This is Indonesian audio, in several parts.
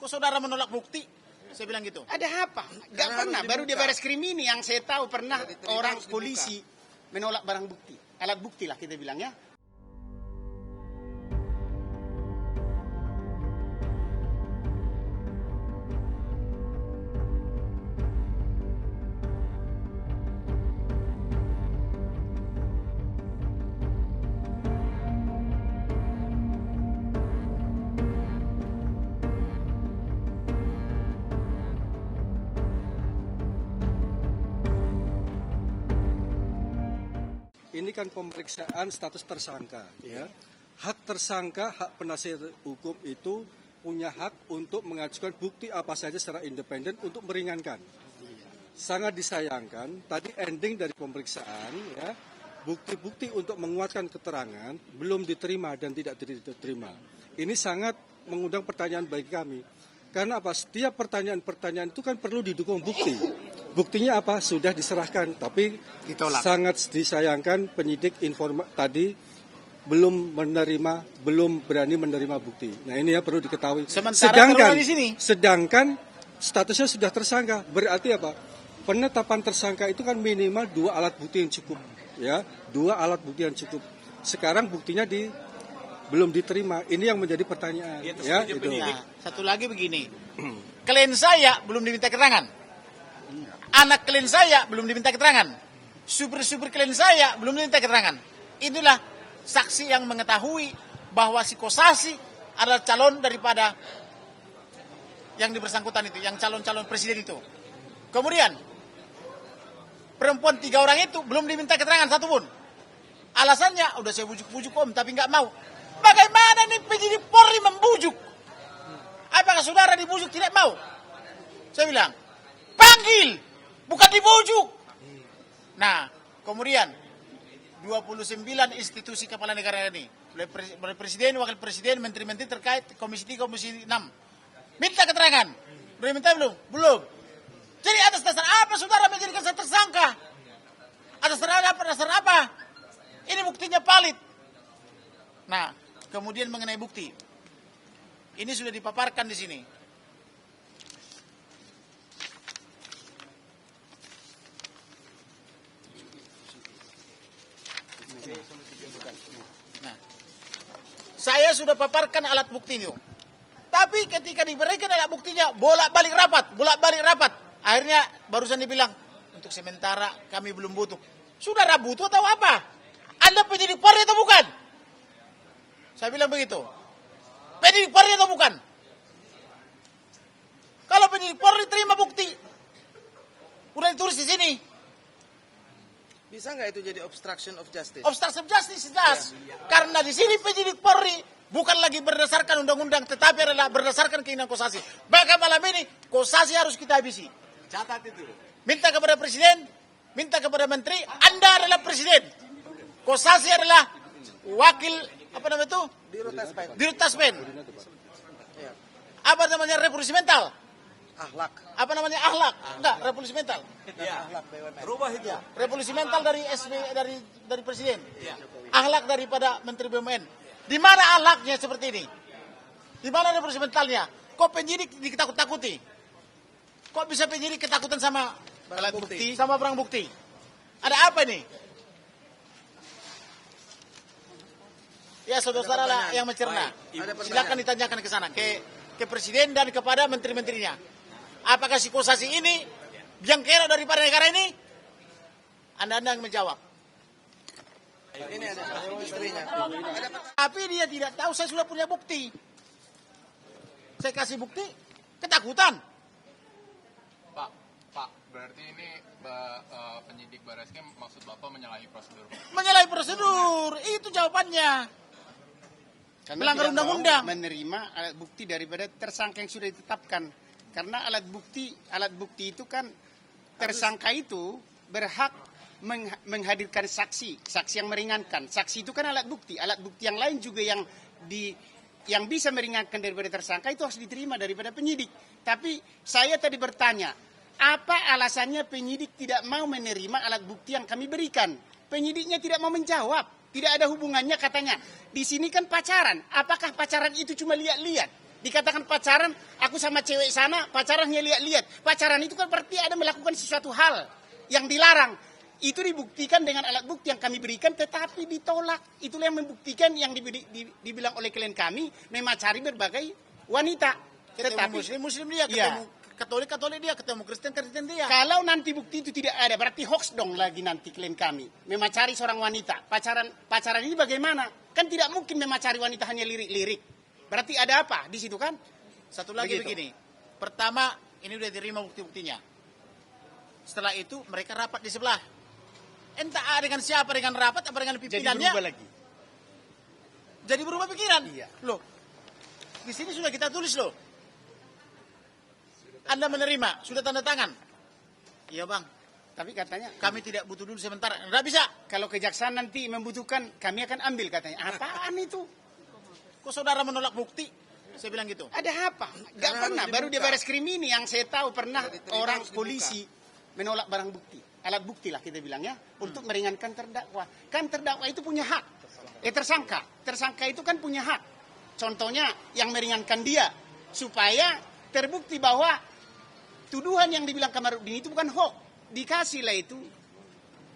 Kok saudara menolak bukti? Saya bilang gitu. Ada apa? Gak pernah. Baru di Barreskrim ini yang saya tahu pernah orang polisi menolak barang bukti. Alat bukti lah kita bilang ya. Ini kan pemeriksaan status tersangka, ya. Hak tersangka, hak penasihat hukum itu punya hak untuk mengajukan bukti apa saja secara independen untuk meringankan. Sangat disayangkan, tadi ending dari pemeriksaan, ya, bukti-bukti untuk menguatkan keterangan belum diterima dan tidak diterima. Ini sangat mengundang pertanyaan bagi kami. Karena apa? Setiap pertanyaan-pertanyaan itu kan perlu didukung bukti. Buktinya apa? Sudah diserahkan, tapi ditolak. Sangat disayangkan penyidik tadi belum berani menerima bukti. Nah ini ya perlu diketahui. Sedangkan statusnya sudah tersangka. Berarti apa? Penetapan tersangka itu kan minimal 2 alat bukti yang cukup, ya, 2 alat bukti yang cukup. Sekarang buktinya belum diterima. Ini yang menjadi pertanyaan. Ya, itu. Nah, satu lagi begini, klien saya belum diminta keterangan. Anak klien saya belum diminta keterangan. Supir-supir klien saya belum diminta keterangan. Inilah saksi yang mengetahui bahwa si Kosasi adalah calon daripada yang bersangkutan itu, yang calon-calon presiden itu. Kemudian, perempuan 3 orang itu belum diminta keterangan satupun. Alasannya, udah saya bujuk-bujuk om, tapi nggak mau. Bagaimana nih penyidik Polri membujuk? Apakah saudara dibujuk tidak mau? Saya bilang, panggil! Bukan dibujuk. Nah, kemudian 29 institusi kepala negara ini, oleh presiden, wakil presiden, menteri-menteri terkait, komisi 3, komisi 6, minta keterangan. Udah minta belum? Belum. Jadi atas dasar apa saudara menjadikan saya tersangka? Atas dasar apa? Ini buktinya valid. Nah, kemudian mengenai bukti, ini sudah dipaparkan di sini. Nah, saya sudah paparkan alat bukti itu. Tapi ketika diberikan alat buktinya, bolak-balik rapat. Akhirnya barusan dibilang, untuk sementara kami belum butuh. Saudara butuh atau apa? Anda penyidik Polri atau bukan? Saya bilang begitu. Penyidik Polri atau bukan? Kalau penyidik Polri terima bukti, udah ditulis di sini. Bisa nggak itu jadi obstruction of justice? Obstruction of justice jelas. Karena di sini penyidik Polri bukan lagi berdasarkan undang-undang, tetapi adalah berdasarkan keinginan Kosasi. Maka malam ini Kosasi harus kita habisi. Catat itu. Minta kepada presiden, minta kepada menteri, Anda adalah presiden. Kosasi adalah wakil apa namanya itu? Dirut Taspen. Apa namanya revolusi mental? Akhlak. Apa namanya akhlak? Enggak, revolusi mental. Ya. Akhlak BUMN. Rubah itu. Ya, revolusi mental dari dari presiden. Ya. Akhlak daripada menteri BUMN. Di mana akhlaknya seperti ini? Di mana revolusi mentalnya? Kok penyidik ditakut-takuti? Kok bisa penyidik ketakutan sama barang bukti? Sama barang bukti? Ada apa ini? Ya, saudara-saudara lah yang mencerna. Silakan ditanyakan ke sana, ke presiden dan kepada menteri-menterinya. Apakah si Kosasi ini yang kera daripada negara ini? Anda yang menjawab. Ini ada istrinya. Tapi dia tidak tahu saya sudah punya bukti. Saya kasih bukti, ketakutan. Pak, berarti ini penyidik Barreskrim maksud Bapak menyalahi prosedur? Menyalahi prosedur, itu jawabannya. Karena melanggar undang-undang. Menerima alat bukti daripada tersangka yang sudah ditetapkan. Karena alat bukti itu kan tersangka itu berhak menghadirkan saksi yang meringankan. Saksi itu kan alat bukti yang lain juga yang bisa meringankan daripada tersangka itu harus diterima daripada penyidik. Tapi saya tadi bertanya, apa alasannya penyidik tidak mau menerima alat bukti yang kami berikan? Penyidiknya tidak mau menjawab. Tidak ada hubungannya katanya. Di sini kan pacaran. Apakah pacaran itu cuma lihat-lihat? Dikatakan pacaran, aku sama cewek sana, pacarannya lihat-lihat. Pacaran itu kan berarti ada melakukan sesuatu hal yang dilarang. Itu dibuktikan dengan alat bukti yang kami berikan, tetapi ditolak. Itulah yang membuktikan yang dibilang oleh klien kami, memacari berbagai wanita. Ketemu muslim dia, Iya. ketemu Katolik dia, ketemu Kristen dia. Kalau nanti bukti itu tidak ada, berarti hoax dong lagi nanti klien kami. Memacari seorang wanita. Pacaran ini bagaimana? Kan tidak mungkin memacari wanita hanya lirik-lirik. Berarti ada apa di situ kan? Satu lagi Begitu. begini. Pertama, ini udah diterima bukti-buktinya. Setelah itu mereka rapat di sebelah. Entah dengan siapa, dengan rapat apa dengan Jadi pimpinannya. berubah lagi. Jadi berubah pikiran. Iya. Loh, di sini sudah kita tulis loh. Anda menerima, sudah tanda tangan. Iya bang, Tapi katanya kami tidak butuh dulu sementara. Nggak bisa. kalau kejaksaan nanti membutuhkan, kami akan ambil katanya. Apaan itu? Kok saudara menolak bukti? Saya bilang gitu. Ada apa? Gak pernah. Baru di baris krim ini yang saya tahu pernah orang polisi menolak barang bukti. Alat bukti lah kita bilangnya. Untuk meringankan terdakwa. Kan terdakwa itu punya hak. Tersangka. Tersangka itu kan punya hak. Contohnya yang meringankan dia. Supaya terbukti bahwa tuduhan yang dibilang Kamarudin itu bukan hoax. Dikasihlah itu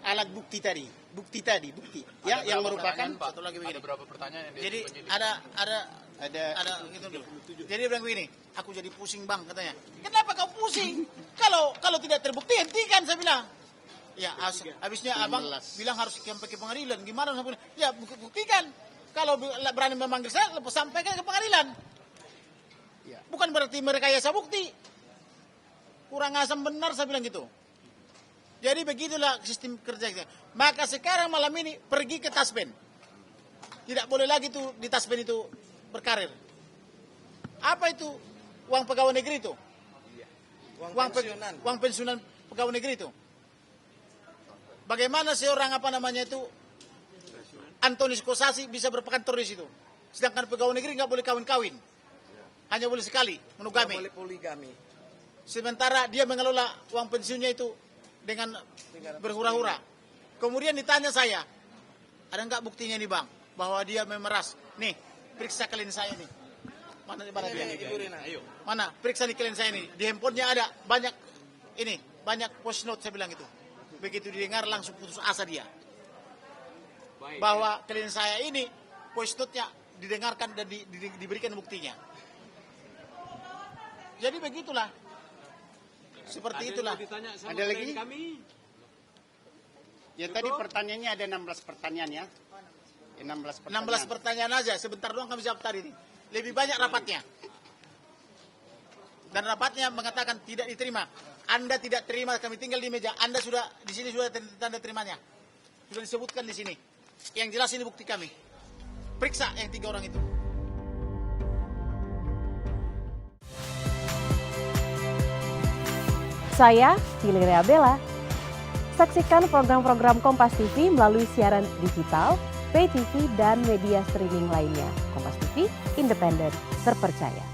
alat bukti tadi. Bukti. Ya, yang merupakan Satu lagi Ada begini. berapa pertanyaan yang Jadi penyidik? ada gitu dulu. Jadi dia bilang begini, aku jadi pusing bang katanya. Kenapa kau pusing? Kalau tidak terbukti hentikan saya bilang. Ya habisnya abang bilang harus sampai ke pengadilan. Gimana? Ya buktikan. Kalau berani memanggil saya, lepas sampaikan ke pengadilan. Ya. Bukan berarti merekayasa bukti. Kurang asam benar saya bilang gitu. Jadi begitulah sistem kerja kita. Maka sekarang malam ini pergi ke Taspen. Tidak boleh lagi tuh di Taspen itu berkarir. Apa itu uang pegawai negeri itu? Uang pensiunan pegawai negeri itu. Bagaimana seorang Antonius Kosasi bisa berkantor di situ? Sedangkan pegawai negeri nggak boleh kawin-kawin. Hanya boleh sekali monogami. Boleh poligami. Sementara dia mengelola uang pensiunnya itu dengan berhura-hura. Kemudian ditanya saya, ada nggak buktinya nih bang, bahwa dia memeras? Nih, periksa klien saya nih. Mana dia? Ibu Rina, ayo. Mana? Periksa nih klien saya nih. Di handphonenya ada banyak post note saya bilang itu. Begitu didengar langsung putus asa dia. Bahwa klien saya ini post note-nya didengarkan dan diberikan buktinya. Jadi begitulah. Seperti itulah. ada lagi. Ya tadi pertanyaannya ada 16 pertanyaan ya. 16 pertanyaan. 16 pertanyaan aja, sebentar doang kami jawab tadi. Lebih banyak rapatnya. Dan rapatnya mengatakan tidak diterima. Anda tidak terima, kami tinggal di meja. Anda sudah di sini sudah tanda terimanya. Sudah disebutkan di sini. Yang jelas ini bukti kami. Periksa yang 3 orang itu. Saya Valeria Bella. Saksikan program-program Kompas TV melalui siaran digital, pay TV, dan media streaming lainnya. Kompas TV, independen, terpercaya.